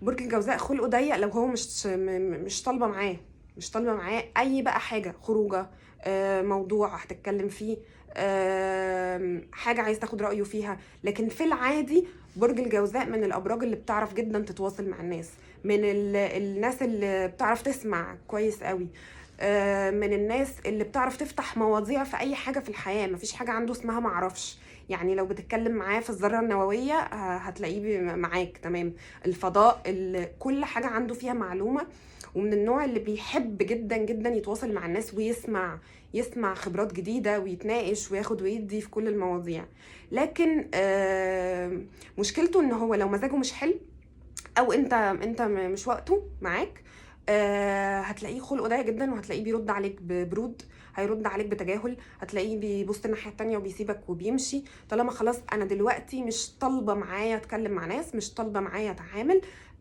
برج الجوزاء خلقه ضيق لو هو مش طالبه معاه، مش طالبه معاه اي بقى حاجه، خروجه، موضوع هتتكلم فيه، حاجه عايز تاخد رايه فيها. لكن في العادي برج الجوزاء من الابراج اللي بتعرف جدا تتواصل مع الناس، من الناس اللي بتعرف تسمع كويس قوي، من الناس اللي بتعرف تفتح مواضيع في اي حاجه في الحياه. مفيش حاجه عنده اسمها معرفش. يعني لو بتتكلم معاه في الذره النوويه هتلاقيه معاك تمام. الفضاء، كل حاجه عنده فيها معلومه. ومن النوع اللي بيحب جدا جدا يتواصل مع الناس ويسمع، يسمع خبرات جديده ويتناقش وياخد ويدي في كل المواضيع. لكن مشكلته ان هو لو مزاجه مش حلو، او انت مش وقته معاك، هتلاقيه خلقه ضيق جدا، وهتلاقيه بيرد عليك ببرود، هيرد عليك بتجاهل، هتلاقيه بيبص الناحيه التانيه وبيسيبك وبيمشي. طالما خلاص انا دلوقتي مش طالبه معايا اتكلم مع ناس، مش طالبه معايا اتعامل،